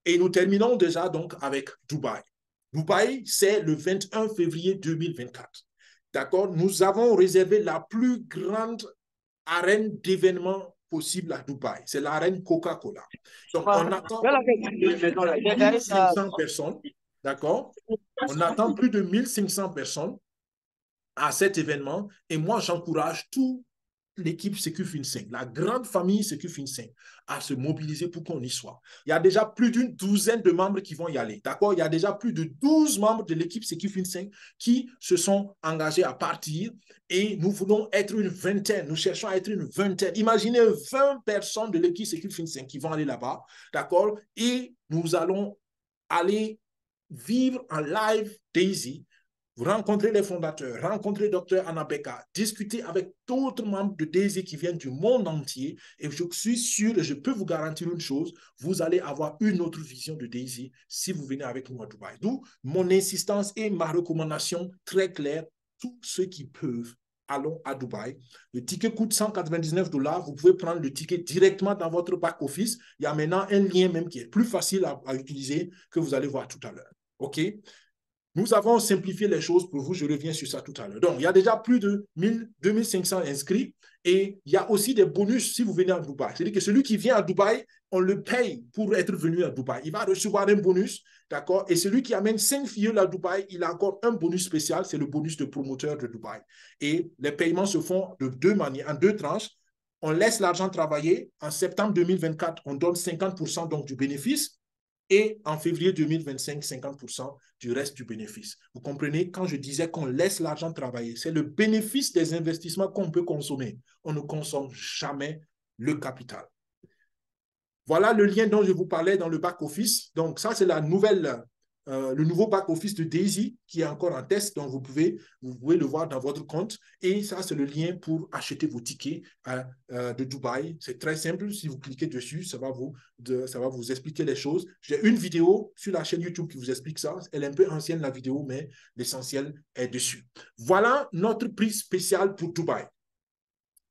Et nous terminons déjà donc avec Dubaï. Dubaï, c'est le 21 février 2024. D'accord? Nous avons réservé la plus grande arène d'événements possible à Dubaï. C'est l'arène Coca-Cola. Donc, on attend plus de 1500 personnes. D'accord? On attend plus de 1500 personnes à cet événement. Et moi, j'encourage tout l'équipe Sécu FinCEN, la grande famille Sécu FinCEN, à se mobiliser pour qu'on y soit. Il y a déjà plus d'une douzaine de membres qui vont y aller. D'accord? Il y a déjà plus de 12 membres de l'équipe Sécu FinCEN qui se sont engagés à partir et nous voulons être une vingtaine. Nous cherchons à être une vingtaine. Imaginez 20 personnes de l'équipe Sécu FinCEN qui vont aller là-bas. D'accord? Et nous allons aller vivre en live Daisy, vous rencontrez les fondateurs, rencontrez Dr Anabeka, discutez avec d'autres membres de Daisy qui viennent du monde entier et je suis sûr et je peux vous garantir une chose, vous allez avoir une autre vision de Daisy si vous venez avec nous à Dubaï. D'où mon insistance et ma recommandation très claire, tous ceux qui peuvent, allons à Dubaï. Le ticket coûte 199 $. Vous pouvez prendre le ticket directement dans votre back-office. Il y a maintenant un lien même qui est plus facile à utiliser que vous allez voir tout à l'heure. OK? Nous avons simplifié les choses pour vous, je reviens sur ça tout à l'heure. Donc, il y a déjà plus de 2500 inscrits et il y a aussi des bonus si vous venez à Dubaï. C'est-à-dire que celui qui vient à Dubaï, on le paye pour être venu à Dubaï. Il va recevoir un bonus, d'accord? Et celui qui amène 5 filles à Dubaï, il a encore un bonus spécial, c'est le bonus de promoteur de Dubaï. Et les paiements se font de deux manières, en deux tranches. On laisse l'argent travailler. En septembre 2024, on donne 50% donc du bénéfice et en février 2025, 50% du reste du bénéfice. Vous comprenez, quand je disais qu'on laisse l'argent travailler, c'est le bénéfice des investissements qu'on peut consommer. On ne consomme jamais le capital. Voilà le lien dont je vous parlais dans le back-office. Donc, ça, c'est le nouveau back-office de Daisy qui est encore en test. Donc, vous pouvez le voir dans votre compte. Et ça, c'est le lien pour acheter vos tickets de Dubaï. C'est très simple. Si vous cliquez dessus, ça va vous expliquer les choses. J'ai une vidéo sur la chaîne YouTube qui vous explique ça. Elle est un peu ancienne, la vidéo, mais l'essentiel est dessus. Voilà notre prix spécial pour Dubaï.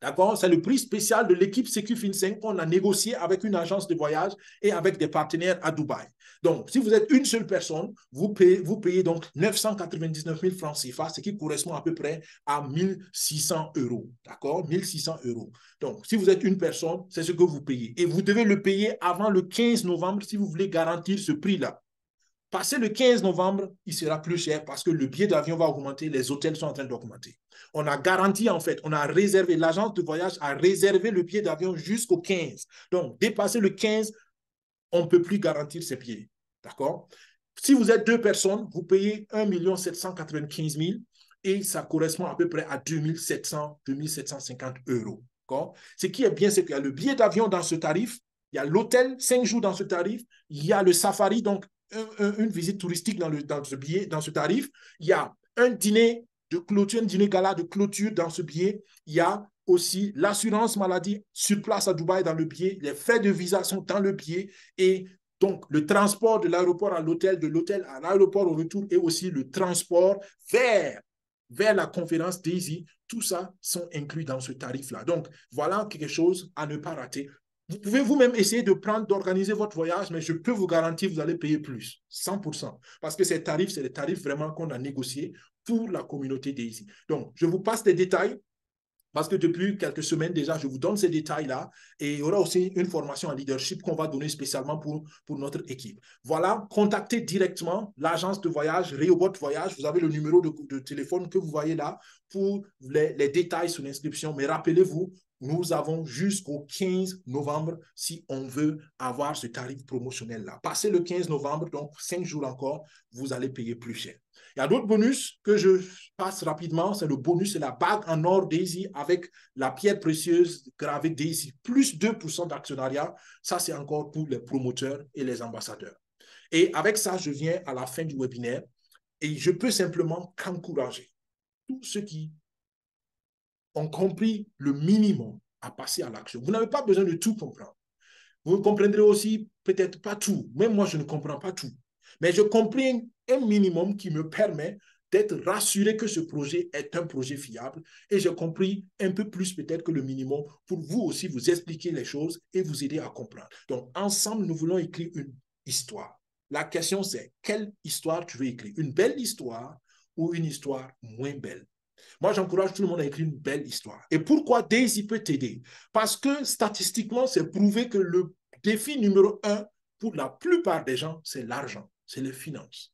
D'accord? C'est le prix spécial de l'équipe Sécu FinCEN qu'on a négocié avec une agence de voyage et avec des partenaires à Dubaï. Donc, si vous êtes une seule personne, vous payez donc 999 000 francs CFA, ce qui correspond à peu près à 1600 €. D'accord? 1600 €. Donc, si vous êtes une personne, c'est ce que vous payez. Et vous devez le payer avant le 15 novembre si vous voulez garantir ce prix-là. Passé le 15 novembre, il sera plus cher parce que le billet d'avion va augmenter, les hôtels sont en train d'augmenter. On a garanti en fait, on a réservé, l'agence de voyage a réservé le billet d'avion jusqu'au 15. Donc, dépassé le 15, on ne peut plus garantir ces billets. D'accord? Si vous êtes deux personnes, vous payez 1 795 000 et ça correspond à peu près à 2700, 2750 €. D'accord? Ce qui est bien, c'est qu'il y a le billet d'avion dans ce tarif, il y a l'hôtel 5 jours dans ce tarif, il y a le safari, donc une visite touristique dans ce billet, dans ce tarif. Il y a un dîner de clôture, un dîner gala de clôture dans ce billet. Il y a aussi l'assurance maladie sur place à Dubaï dans le billet. Les frais de visa sont dans le billet. Et donc, le transport de l'aéroport à l'hôtel, de l'hôtel à l'aéroport au retour et aussi le transport vers la conférence Daisy, tout ça sont inclus dans ce tarif-là. Donc, voilà quelque chose à ne pas rater. Vous pouvez vous-même essayer d'organiser votre voyage, mais je peux vous garantir que vous allez payer plus, 100%. Parce que ces tarifs, c'est des tarifs vraiment qu'on a négociés pour la communauté Daisy. Donc, je vous passe les détails. Parce que depuis quelques semaines déjà, je vous donne ces détails-là et il y aura aussi une formation en leadership qu'on va donner spécialement pour notre équipe. Voilà, contactez directement l'agence de voyage, Rehoboth Voyage. Vous avez le numéro de téléphone que vous voyez là pour les détails sur l'inscription. Mais rappelez-vous, nous avons jusqu'au 15 novembre si on veut avoir ce tarif promotionnel-là. Passez le 15 novembre, donc 5 jours encore, vous allez payer plus cher. Il y a d'autres bonus que je passe rapidement. C'est le bonus, c'est la bague en or Daisy avec la pierre précieuse gravée Daisy, plus 2% d'actionnariat. Ça, c'est encore pour les promoteurs et les ambassadeurs. Et avec ça, je viens à la fin du webinaire et je peux simplement qu'encourager tous ceux qui ont compris le minimum à passer à l'action. Vous n'avez pas besoin de tout comprendre. Vous ne comprendrez aussi peut-être pas tout. Même moi, je ne comprends pas tout. Mais je comprends un minimum qui me permet d'être rassuré que ce projet est un projet fiable. Et j'ai compris un peu plus peut-être que le minimum pour vous aussi vous expliquer les choses et vous aider à comprendre. Donc, ensemble, nous voulons écrire une histoire. La question, c'est quelle histoire tu veux écrire? Une belle histoire ou une histoire moins belle? Moi, j'encourage tout le monde à écrire une belle histoire. Et pourquoi Daisy peut t'aider? Parce que statistiquement, c'est prouvé que le défi numéro un pour la plupart des gens, c'est l'argent, c'est les finances.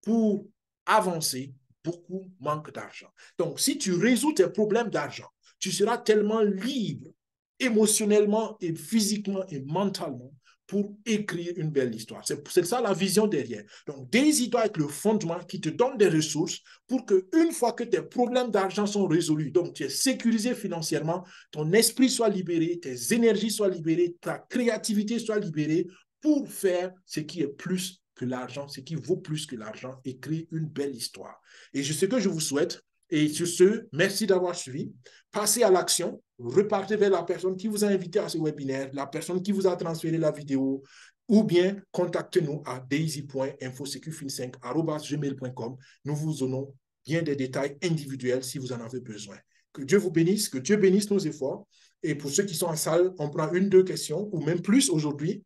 Pour avancer, beaucoup manquent d'argent. Donc, si tu résous tes problèmes d'argent, tu seras tellement libre émotionnellement et physiquement et mentalement pour écrire une belle histoire. C'est ça la vision derrière. Donc, Daisy doit être le fondement qui te donne des ressources pour qu'une fois que tes problèmes d'argent sont résolus, donc tu es sécurisé financièrement, ton esprit soit libéré, tes énergies soient libérées, ta créativité soit libérée pour faire ce qui est plus que l'argent, ce qui vaut plus que l'argent, écrire une belle histoire. Et c'est ce que je vous souhaite. Et sur ce, merci d'avoir suivi. Passez à l'action, repartez vers la personne qui vous a invité à ce webinaire, la personne qui vous a transféré la vidéo, ou bien contactez-nous à daisy.infosecufin5@gmail.com. Nous vous donnons bien des détails individuels si vous en avez besoin. Que Dieu vous bénisse, que Dieu bénisse nos efforts. Et pour ceux qui sont en salle, on prend une, deux questions ou même plus aujourd'hui.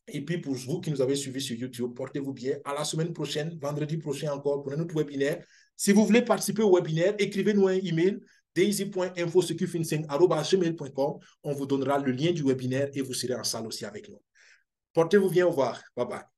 Et puis, pour vous qui nous avez suivis sur YouTube, portez-vous bien. À la semaine prochaine, vendredi prochain encore, pour un autre webinaire. Si vous voulez participer au webinaire, écrivez-nous un email, daisy.infosecufin5@gmail.com. On vous donnera le lien du webinaire et vous serez en salle aussi avec nous. Portez-vous bien. Au revoir. Bye bye.